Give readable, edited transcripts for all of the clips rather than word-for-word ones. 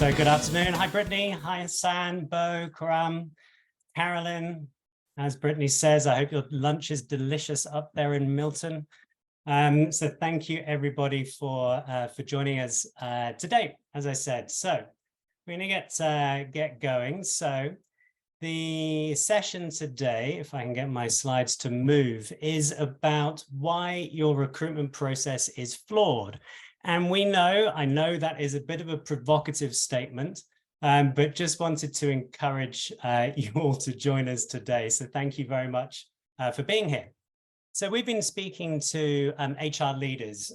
So good afternoon. Hi, Brittany. Hi, Hassan, Bo, Karam, Carolyn. As Brittany says, I hope your lunch is delicious up there in Milton. So thank you, everybody, for joining us today, as I said. So we're going to get going. So the session today, if I can get my slides to move, is about why your recruitment process is flawed. And I know that is a bit of a provocative statement, but just wanted to encourage you all to join us today. So thank you very much for being here. So we've been speaking to HR leaders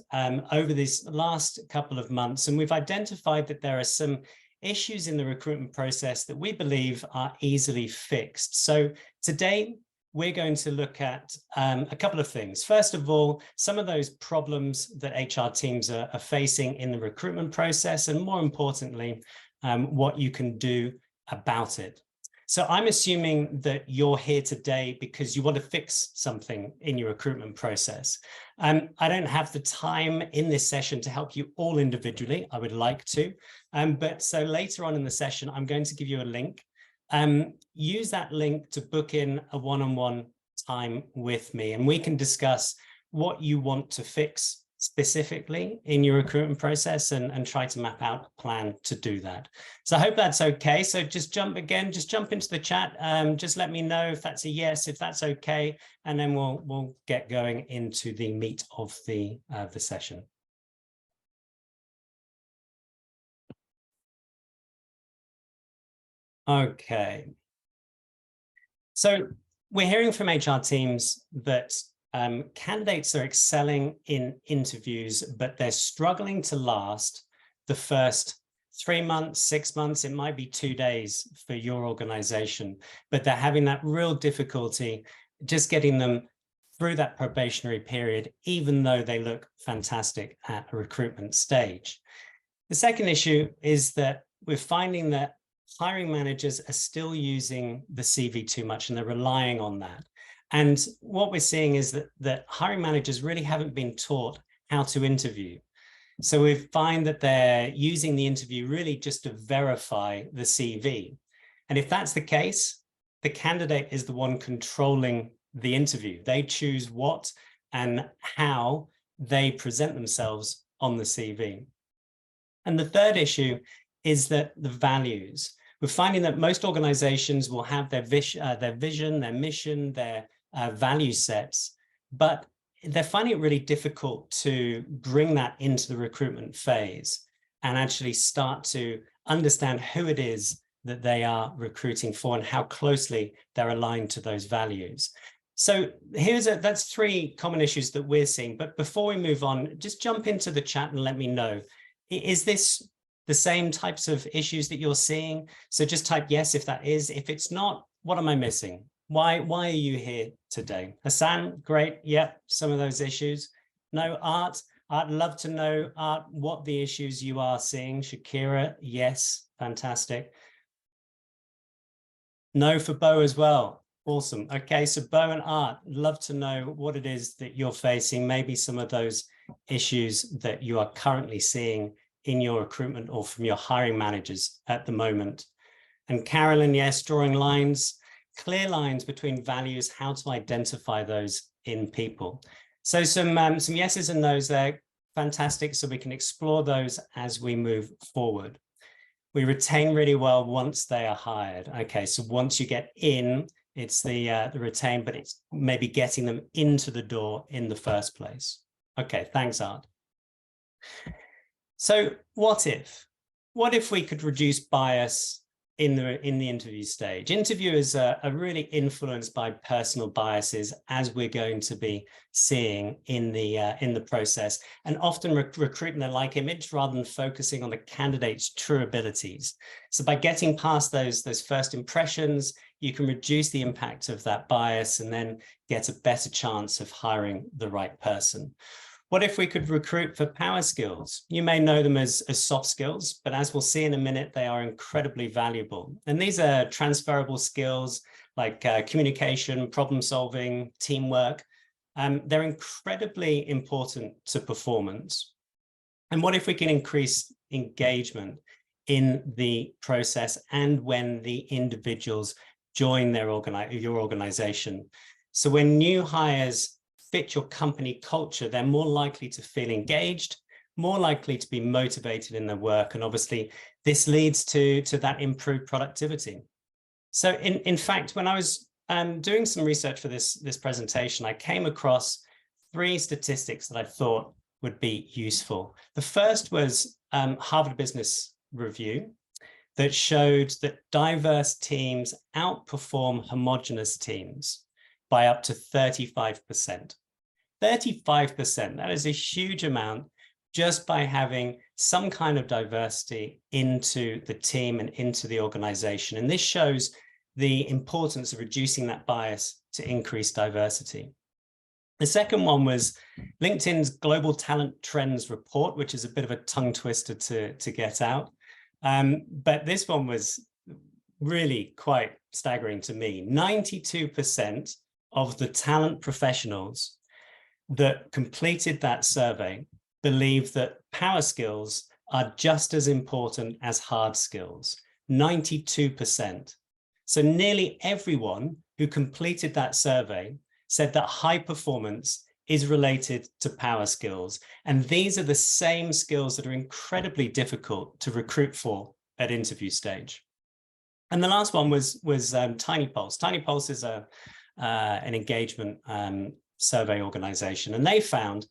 over this last couple of months, and we've identified that there are some issues in the recruitment process that we believe are easily fixed. So today, we're going to look at a couple of things. First of all, some of those problems that HR teams are facing in the recruitment process, and more importantly, what you can do about it. So I'm assuming that you're here today because you want to fix something in your recruitment process. I don't have the time in this session to help you all individually. I would like to, but so later on in the session, I'm going to give you a link. Use that link to book in a one-on-one time with me, and we can discuss what you want to fix specifically in your recruitment process and try to map out a plan to do that. So I hope that's okay. So just jump into the chat. Just let me know if that's a yes, if that's okay, and then we'll get going into the meat of the session. Okay. So we're hearing from HR teams that candidates are excelling in interviews, but they're struggling to last the first 3 months, 6 months. It might be 2 days for your organization, but they're having that real difficulty just getting them through that probationary period, even though they look fantastic at a recruitment stage. The second issue is that we're finding that hiring managers are still using the CV too much, and they're relying on that. And what we're seeing is that hiring managers really haven't been taught how to interview. So we find that they're using the interview really just to verify the CV. And if that's the case, the candidate is the one controlling the interview. They choose what and how they present themselves on the CV. And the third issue is that the values. We're finding that most organizations will have their vision, their mission, their value sets, but they're finding it really difficult to bring that into the recruitment phase and actually start to understand who it is that they are recruiting for and how closely they're aligned to those values. So that's 3 common issues that we're seeing. But before we move on, just jump into the chat and let me know. Is this the same types of issues that you're seeing? So just type yes if that is. If it's not, what am I missing? Why are you here today? Hassan, great. Yep, some of those issues. No, Art, I'd love to know, Art, what the issues you are seeing. Shakira, yes, fantastic. No for Bo as well. Awesome. Okay, so Bo and Art, love to know what it is that you're facing, maybe some of those issues that you are currently seeing in your recruitment or from your hiring managers at the moment. And Carolyn, yes, drawing lines, clear lines between values, how to identify those in people. So some yeses and nos there, fantastic. So we can explore those as we move forward. We retain really well once they are hired. Okay, so once you get in, it's the retain, but it's maybe getting them into the door in the first place. Okay, thanks, Art. So what if we could reduce bias in the interview stage? Interviewers are really influenced by personal biases, as we're going to be seeing in the process, and often recruiting their like image rather than focusing on the candidate's true abilities. So by getting past those first impressions, you can reduce the impact of that bias and then get a better chance of hiring the right person. What if we could recruit for power skills? You may know them as soft skills, but as we'll see in a minute, they are incredibly valuable. And these are transferable skills like communication, problem solving, teamwork. They're incredibly important to performance. And what if we can increase engagement? in the process and when the individuals join your organization. So when new hires fit your company culture, they're more likely to feel engaged, more likely to be motivated in their work. And obviously this leads to that improved productivity. So in fact, when I was doing some research for this presentation, I came across 3 statistics that I thought would be useful. The first was Harvard Business Review that showed that diverse teams outperform homogeneous teams by up to 35%. 35%, that is a huge amount just by having some kind of diversity into the team and into the organization. And this shows the importance of reducing that bias to increase diversity. The second one was LinkedIn's Global Talent Trends Report, which is a bit of a tongue twister to get out. But this one was really quite staggering to me. 92% of the talent professionals that completed that survey believe that power skills are just as important as hard skills. 92%. So nearly everyone who completed that survey said that high performance is related to power skills. And these are the same skills that are incredibly difficult to recruit for at interview stage. And the last one was Tiny Pulse. Tiny Pulse is an engagement survey organization. And they found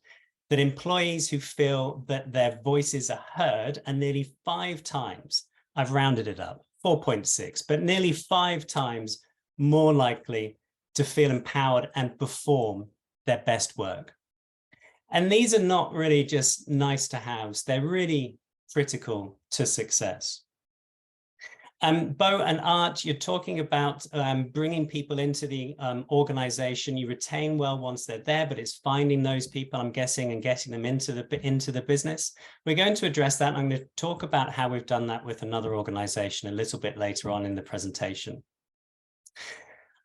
that employees who feel that their voices are heard are nearly 5 times, I've rounded it up, 4.6, but nearly 5 times more likely to feel empowered and perform their best work. And these are not really just nice to haves, they're really critical to success. Bo and Art, you're talking about bringing people into the organization. You retain well once they're there, but it's finding those people, I'm guessing, and getting them into the business. We're going to address that. I'm going to talk about how we've done that with another organization a little bit later on in the presentation.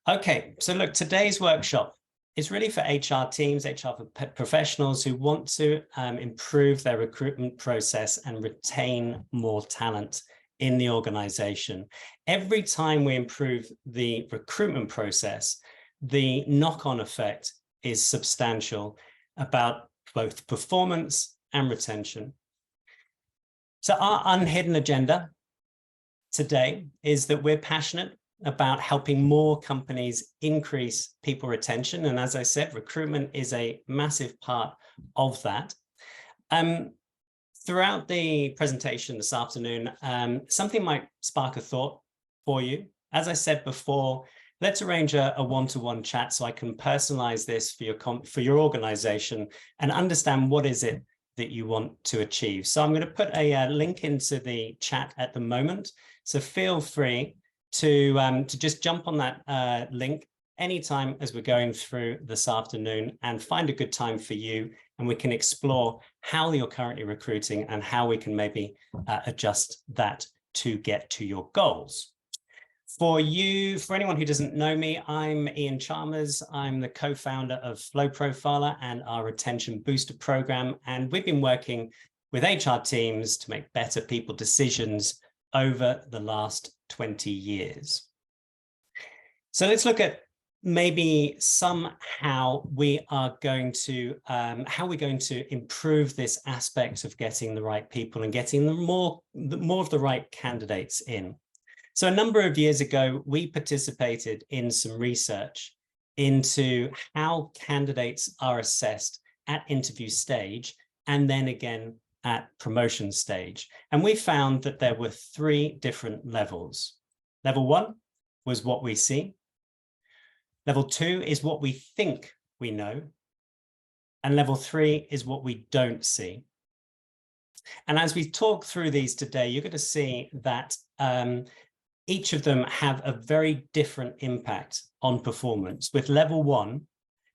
Okay, so look, today's workshop is really for HR teams, HR professionals who want to improve their recruitment process and retain more talent in the organization. Every time we improve the recruitment process, the knock-on effect is substantial about both performance and retention. So our unhidden agenda today is that we're passionate about helping more companies increase people retention. And as I said, recruitment is a massive part of that. Throughout the presentation this afternoon, something might spark a thought for you. As I said before, let's arrange a one-to-one chat so I can personalize this for your organization and understand what is it that you want to achieve. So I'm going to put a link into the chat at the moment. So feel free to just jump on that link anytime as we're going through this afternoon and find a good time for you, and we can explore how you're currently recruiting and how we can maybe adjust that to get to your goals. For anyone who doesn't know me, I'm Iain Chalmers. I'm the co-founder of flowprofiler and our retention booster program, and we've been working with HR teams to make better people decisions over the last 20 years. So let's look at maybe somehow we are going to, how we're going to improve this aspect of getting the right people and getting more of the right candidates in. So a number of years ago, we participated in some research into how candidates are assessed at interview stage and then again at promotion stage. And we found that there were 3 different levels. Level 1 was what we see. Level 2 is what we think we know. And level 3 is what we don't see. And as we talk through these today, you're going to see that each of them have a very different impact on performance, with level 1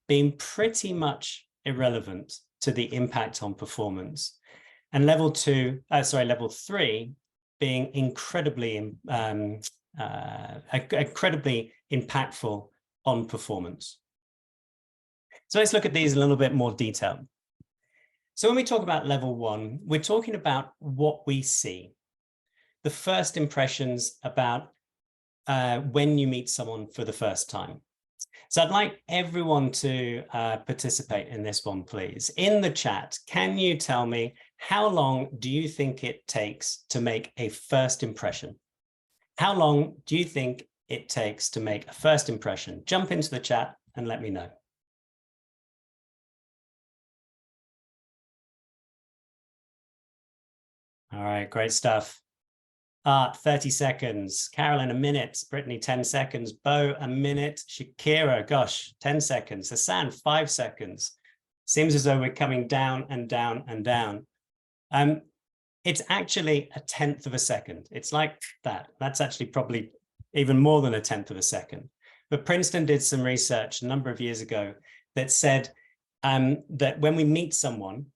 being pretty much irrelevant to the impact on performance. And level 3 being incredibly impactful on performance. So let's look at these in a little bit more detail. So when we talk about level 1, we're talking about what we see. the first impressions about when you meet someone for the first time. So I'd like everyone to participate in this one, please. In the chat, can you tell me how long do you think it takes to make a first impression? How long do you think it takes to make a first impression? Jump into the chat and let me know. All right, great stuff. 30 seconds. Carolyn, a minute. Brittany, 10 seconds. Bo, a minute. Shakira, gosh, 10 seconds. Hassan, 5 seconds. Seems as though we're coming down and down and down. It's actually 1/10 of a second. It's like that. That's actually probably even more than 1/10 of a second. But Princeton did some research a number of years ago that said that when we meet someone,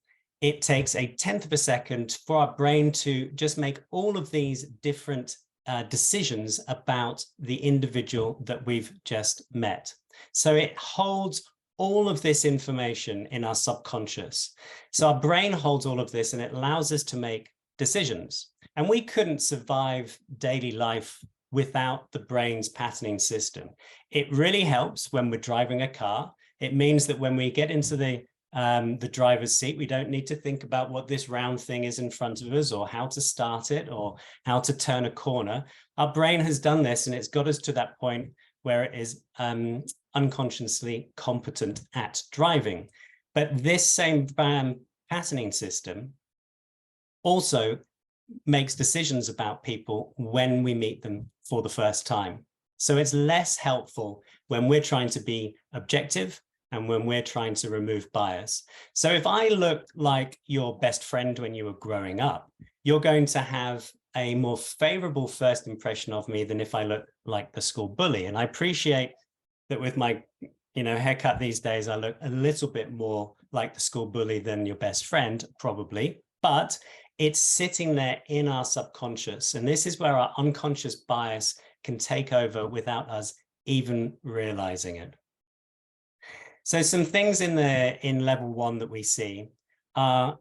it takes 1/10 of a second for our brain to just make all of these different decisions about the individual that we've just met. So it holds all of this information in our subconscious. So our brain holds all of this and it allows us to make decisions. And we couldn't survive daily life without the brain's patterning system. It really helps when we're driving a car. It means that when we get into the driver's seat, we don't need to think about what this round thing is in front of us or how to start it or how to turn a corner. Our brain has done this and it's got us to that point where it is unconsciously competent at driving. But this same patterning system also makes decisions about people when we meet them for the first time. So it's less helpful when we're trying to be objective and when we're trying to remove bias. So if I look like your best friend when you were growing up, you're going to have a more favorable first impression of me than if I look like the school bully. And I appreciate that with my haircut these days, I look a little bit more like the school bully than your best friend, probably, but it's sitting there in our subconscious. And this is where our unconscious bias can take over without us even realizing it. So some things in level 1 that we see are,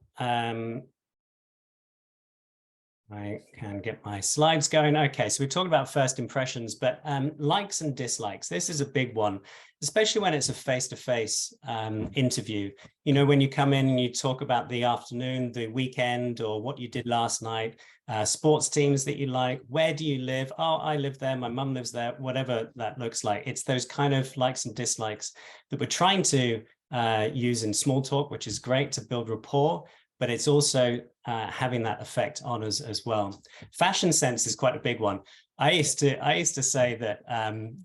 I can get my slides going. Okay, so we talked about first impressions, but likes and dislikes. This is a big one, especially when it's a face-to-face interview. When you come in and you talk about the afternoon, the weekend, or what you did last night, sports teams that you like, where do you live? Oh, I live there, my mum lives there, whatever that looks like. It's those kind of likes and dislikes that we're trying to use in small talk, which is great to build rapport, but it's also having that effect on us as well. Fashion sense is quite a big one. I used to say that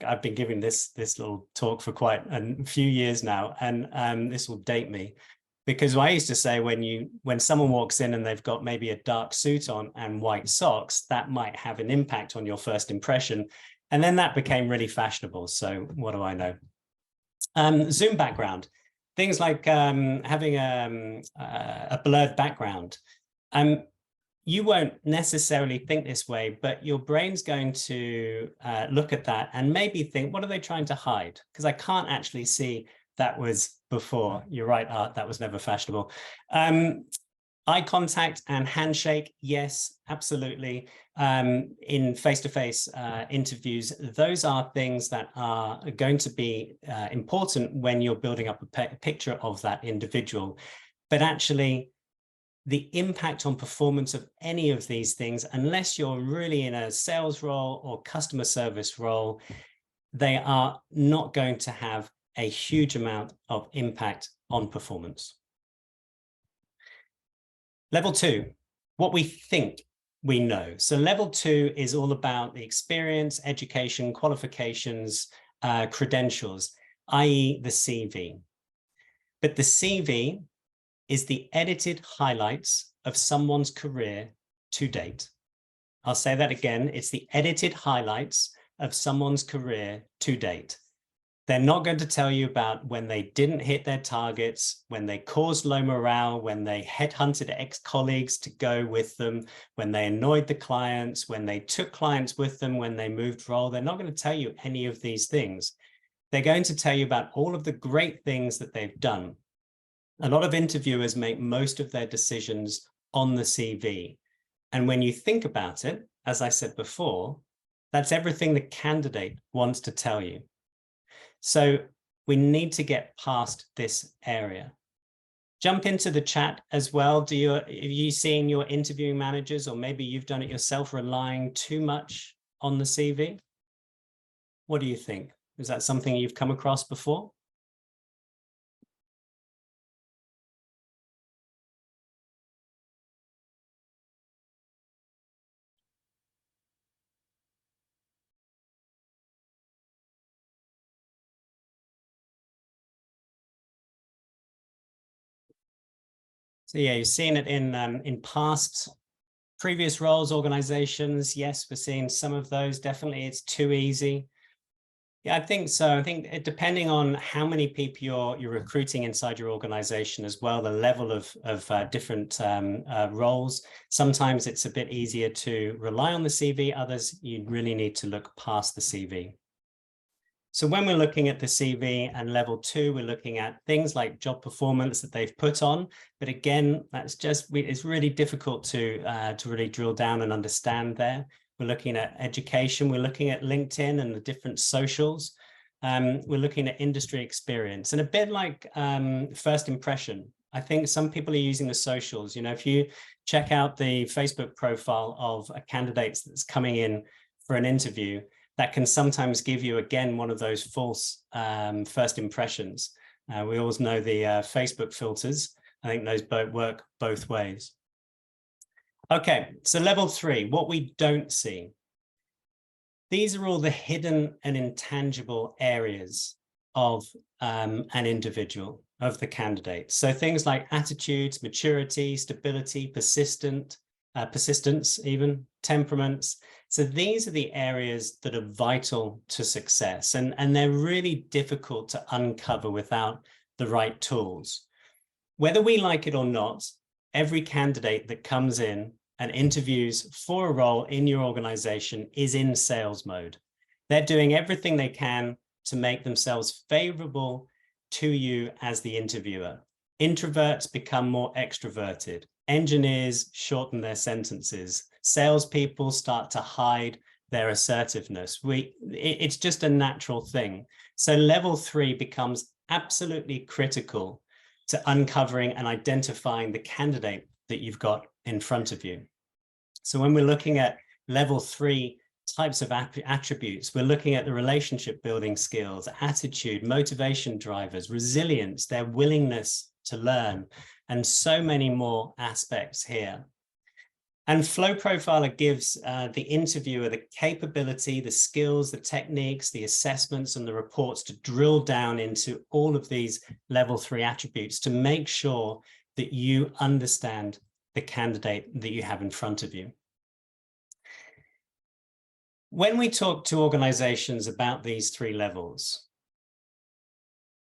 I've been giving this little talk for quite a few years now, and this will date me, because I used to say when someone walks in and they've got maybe a dark suit on and white socks, that might have an impact on your first impression. And then that became really fashionable. So what do I know? Zoom background. Things like having a blurred background. You won't necessarily think this way, but your brain's going to look at that and maybe think, what are they trying to hide? Because I can't actually see that was before. You're right, Art, that was never fashionable. Eye contact and handshake, yes, absolutely. In face-to-face interviews, those are things that are going to be important when you're building up a picture of that individual. But actually, the impact on performance of any of these things, unless you're really in a sales role or customer service role, they are not going to have a huge amount of impact on performance. Level 2, what we think we know. So level 2 is all about the experience, education, qualifications, credentials, i.e. the CV. But the CV is the edited highlights of someone's career to date. I'll say that again. It's the edited highlights of someone's career to date. They're not going to tell you about when they didn't hit their targets, when they caused low morale, when they headhunted ex-colleagues to go with them, when they annoyed the clients, when they took clients with them, when they moved role. They're not going to tell you any of these things. They're going to tell you about all of the great things that they've done. A lot of interviewers make most of their decisions on the CV. And when you think about it, as I said before, that's everything the candidate wants to tell you. So we need to get past this area. Jump into the chat as well. Have you seen your interviewing managers, or maybe you've done it yourself, relying too much on the CV? What do you think? Is that something you've come across before? So yeah, you've seen it in past previous roles, organizations. Yes, we're seeing some of those. Definitely, it's too easy. Yeah, I think so. I think depending on how many people you're recruiting inside your organization as well, the level of different roles. Sometimes it's a bit easier to rely on the CV. Others, you really need to look past the CV. So when we're looking at the CV and level 2, we're looking at things like job performance that they've put on. But again, it's really difficult to really drill down and understand there. We're looking at education. We're looking at LinkedIn and the different socials. We're looking at industry experience, and a bit like first impression. I think some people are using the socials. You know, if you check out the Facebook profile of a candidate that's coming in for an interview, that can sometimes give you, again, one of those false first impressions. We always know the Facebook filters. I think those work both ways. Okay, so level 3, what we don't see. These are all the hidden and intangible areas of an individual, of the candidate. So things like attitudes, maturity, stability, persistence, even temperaments. So these are the areas that are vital to success, and they're really difficult to uncover without the right tools. Whether we like it or not, every candidate that comes in and interviews for a role in your organization is in sales mode. They're doing everything they can to make themselves favorable to you as the interviewer. Introverts become more extroverted. Engineers shorten their sentences. Salespeople start to hide their assertiveness. It's just a natural thing. So level 3 becomes absolutely critical to uncovering and identifying the candidate that you've got in front of you. So when we're looking at level 3 types of attributes, we're looking at the relationship building skills, attitude, motivation drivers, resilience, their willingness to learn, and so many more aspects here. And flowprofiler gives the interviewer the capability, the skills, the techniques, the assessments, and the reports to drill down into all of these level 3 attributes to make sure that you understand the candidate that you have in front of you. When we talk to organizations about these 3 levels,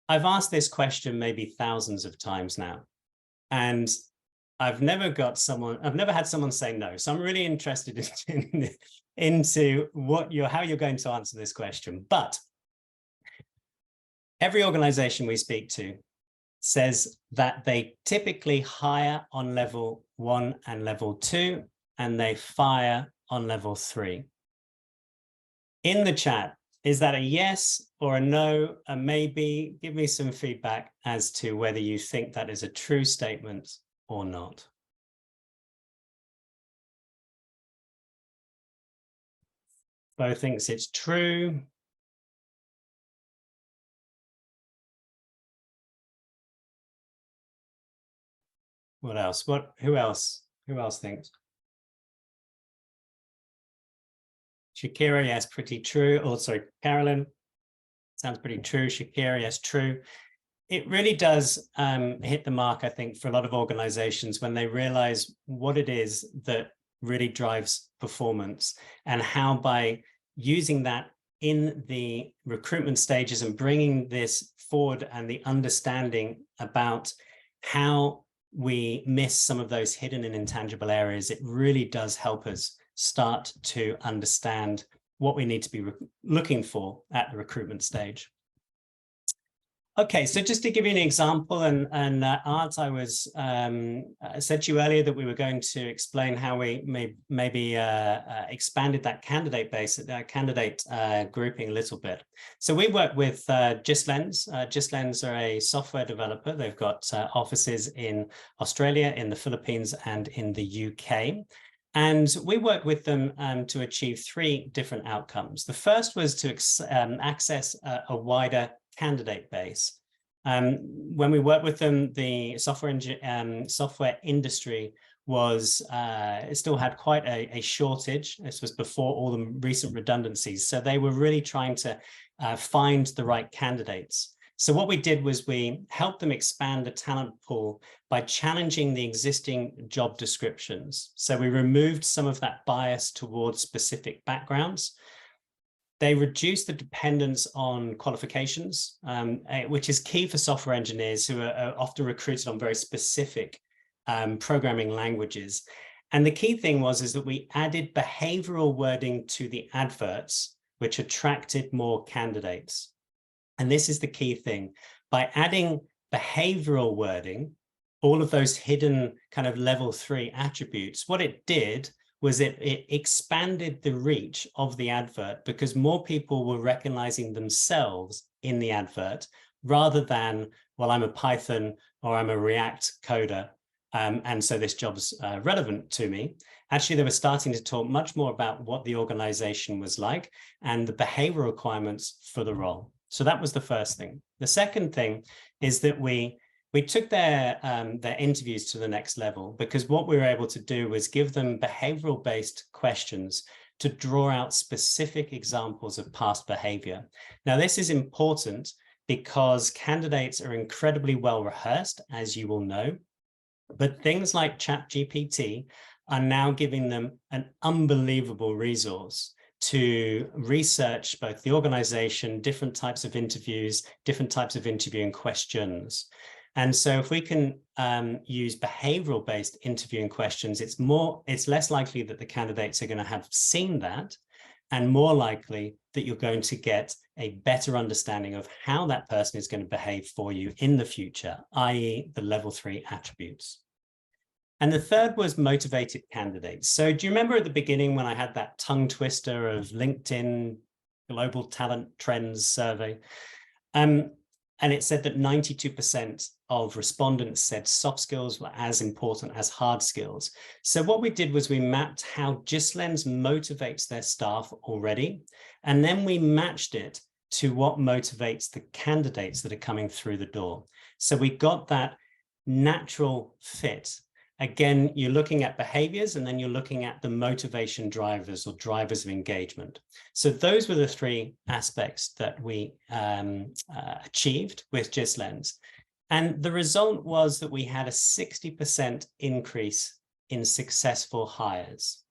I've asked this question maybe thousands of times now, and I've never had someone say no. So I'm really interested into how you're going to answer this question. But every organization we speak to says that they typically hire on level 1 and level 2, and they fire on level 3. In the chat, is that a yes or a no, a maybe? Give me some feedback as to whether you think that is a true statement or not. Bo thinks it's true. What else? Who else thinks? Shakira, yes, pretty true. Oh, sorry, Carolyn, sounds pretty true. Shakira, yes, true. It really does hit the mark, I think, for a lot of organizations when they realize what it is that really drives performance, and how by using that in the recruitment stages and bringing this forward and the understanding about how we miss some of those hidden and intangible areas, it really does help us start to understand what we need to be looking for at the recruitment stage. Okay, so just to give you an example, and Art, I was said to you earlier that we were going to explain how we maybe expanded that candidate base, candidate grouping a little bit. So we work with GistLens. GistLens are a software developer. They've got offices in Australia, in the Philippines, and in the UK. And we worked with them to achieve 3 different outcomes. The first was to access a wider candidate base. When we worked with them, the software industry was it still had quite a shortage. This was before all the recent redundancies. So they were really trying to find the right candidates. So what we did was we helped them expand the talent pool by challenging the existing job descriptions. So we removed some of that bias towards specific backgrounds. They reduce the dependence on qualifications, which is key for software engineers who are often recruited on very specific programming languages. And the key thing is that we added behavioral wording to the adverts, which attracted more candidates. And this is the key thing. By adding behavioral wording, all of those hidden kind of level 3 attributes, what it did was it expanded the reach of the advert because more people were recognizing themselves in the advert rather than, well, I'm a Python or I'm a React coder, and so this job's relevant to me. Actually, they were starting to talk much more about what the organization was like and the behavioral requirements for the role. So that was the first thing. The second thing is that we took their interviews to the next level because what we were able to do was give them behavioral-based questions to draw out specific examples of past behavior. Now, this is important because candidates are incredibly well rehearsed, as you will know, but things like ChatGPT are now giving them an unbelievable resource to research both the organization, different types of interviews, different types of interviewing questions. And so if we can use behavioral-based interviewing questions, it's less likely that the candidates are going to have seen that, and more likely that you're going to get a better understanding of how that person is going to behave for you in the future, i.e. the level 3 attributes. And the third was motivated candidates. So do you remember at the beginning when I had that tongue twister of LinkedIn Global Talent Trends survey? And it said that 92% of respondents said soft skills were as important as hard skills. So what we did was we mapped how GistLens motivates their staff already, and then we matched it to what motivates the candidates that are coming through the door. So we got that natural fit. Again, you're looking at behaviors and then you're looking at the motivation drivers or drivers of engagement. So those were the 3 aspects that we achieved with GistLens. And the result was that we had a 60% increase in successful hires,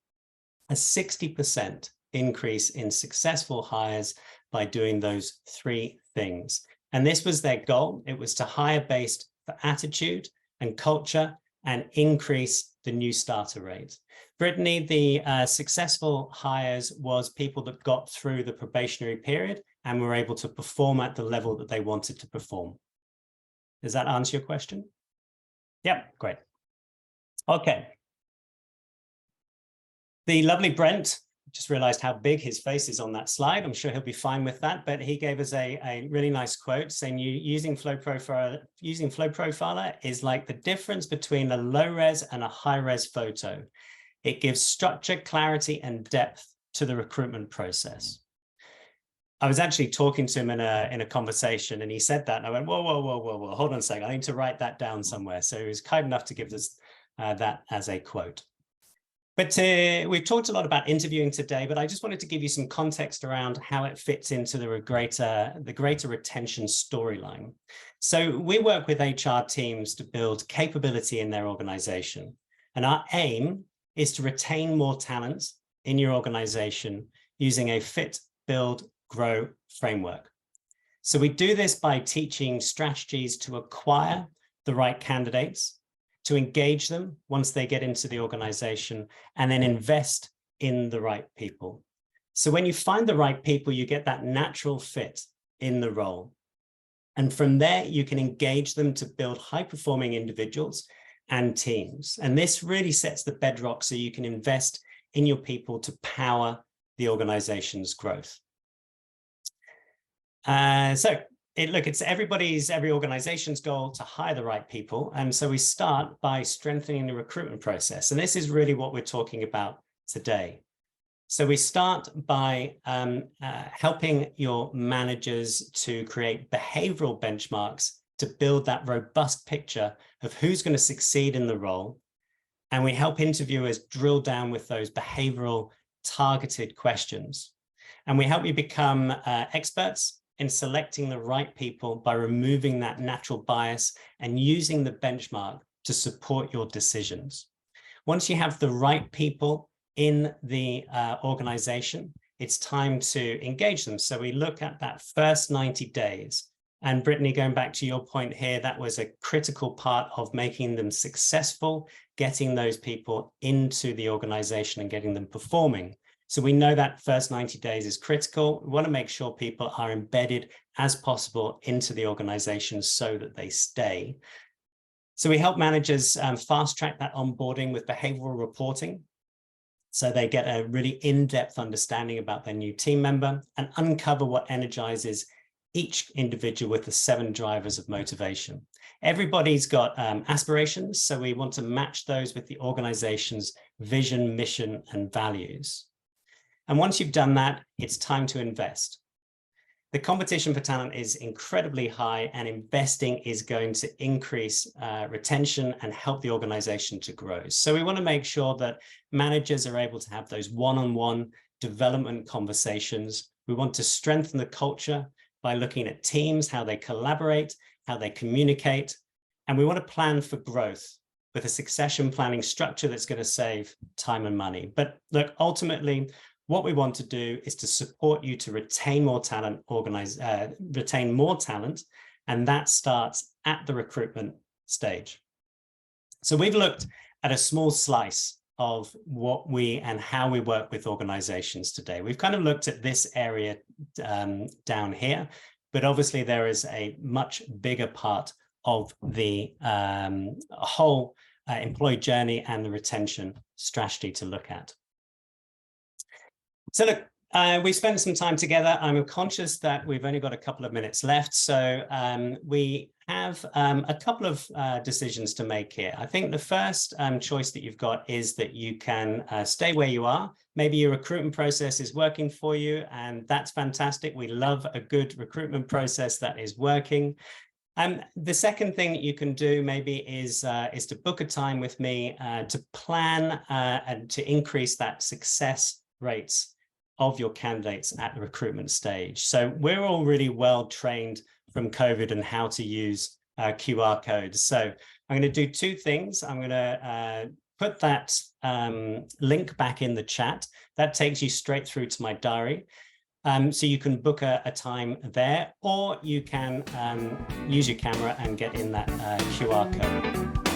a 60% increase in successful hires by doing those 3 things. And this was their goal. It was to hire based for attitude and culture and increase the new starter rate. Brittany, the successful hires was people that got through the probationary period and were able to perform at the level that they wanted to perform. Does that answer your question? Yep, great. Okay. The lovely Brent, just realized how big his face is on that slide. I'm sure he'll be fine with that, but he gave us a really nice quote saying using flowprofiler is like the difference between a low-res and a high-res photo. It gives structure, clarity, and depth to the recruitment process. I was actually talking to him in a conversation, and he said that, and I went, whoa, hold on a second, I need to write that down somewhere. So he was kind enough to give us that as a quote. But we've talked a lot about interviewing today, but I just wanted to give you some context around how it fits into the greater retention storyline. So we work with HR teams to build capability in their organization. And our aim is to retain more talent in your organization using a fit, build, grow framework. So we do this by teaching strategies to acquire the right candidates, to engage them once they get into the organization, and then invest in the right people. So when you find the right people, you get that natural fit in the role. And from there, you can engage them to build high-performing individuals and teams. And this really sets the bedrock so you can invest in your people to power the organization's growth. It's every organization's goal to hire the right people. And so we start by strengthening the recruitment process. And this is really what we're talking about today. So we start by helping your managers to create behavioral benchmarks to build that robust picture of who's going to succeed in the role. And we help interviewers drill down with those behavioral targeted questions. And we help you become experts in selecting the right people by removing that natural bias and using the benchmark to support your decisions. Once you have the right people in the organization, it's time to engage them. So we look at that first 90 days. And Brittany, going back to your point here, that was a critical part of making them successful, getting those people into the organization and getting them performing. So we know that first 90 days is critical. We want to make sure people are embedded as possible into the organization so that they stay. So we help managers fast track that onboarding with behavioral reporting. So they get a really in-depth understanding about their new team member and uncover what energizes each individual with the 7 drivers of motivation. Everybody's got aspirations, so we want to match those with the organization's vision, mission, and values. And once you've done that, it's time to invest. The competition for talent is incredibly high, and investing is going to increase retention and help the organization to grow. So we want to make sure that managers are able to have those one-on-one development conversations. We want to strengthen the culture by looking at teams, how they collaborate, how they communicate. And we want to plan for growth with a succession planning structure that's going to save time and money. But look, ultimately, what we want to do is to support you to retain more talent, retain more talent, and that starts at the recruitment stage. So we've looked at a small slice of what we and how we work with organizations today. We've kind of looked at this area down here, but obviously there is a much bigger part of the whole employee journey and the retention strategy to look at. So look, we spent some time together. I'm conscious that we've only got a couple of minutes left. So we have a couple of decisions to make here. I think the first choice that you've got is that you can stay where you are. Maybe your recruitment process is working for you, and that's fantastic. We love a good recruitment process that is working. The second thing that you can do maybe is to book a time with me to plan and to increase that success rates of your candidates at the recruitment stage. So we're all really well trained from COVID and how to use QR codes. So I'm going to do 2 things. I'm going to put that link back in the chat. That takes you straight through to my diary. So you can book a time there, or you can use your camera and get in that QR code.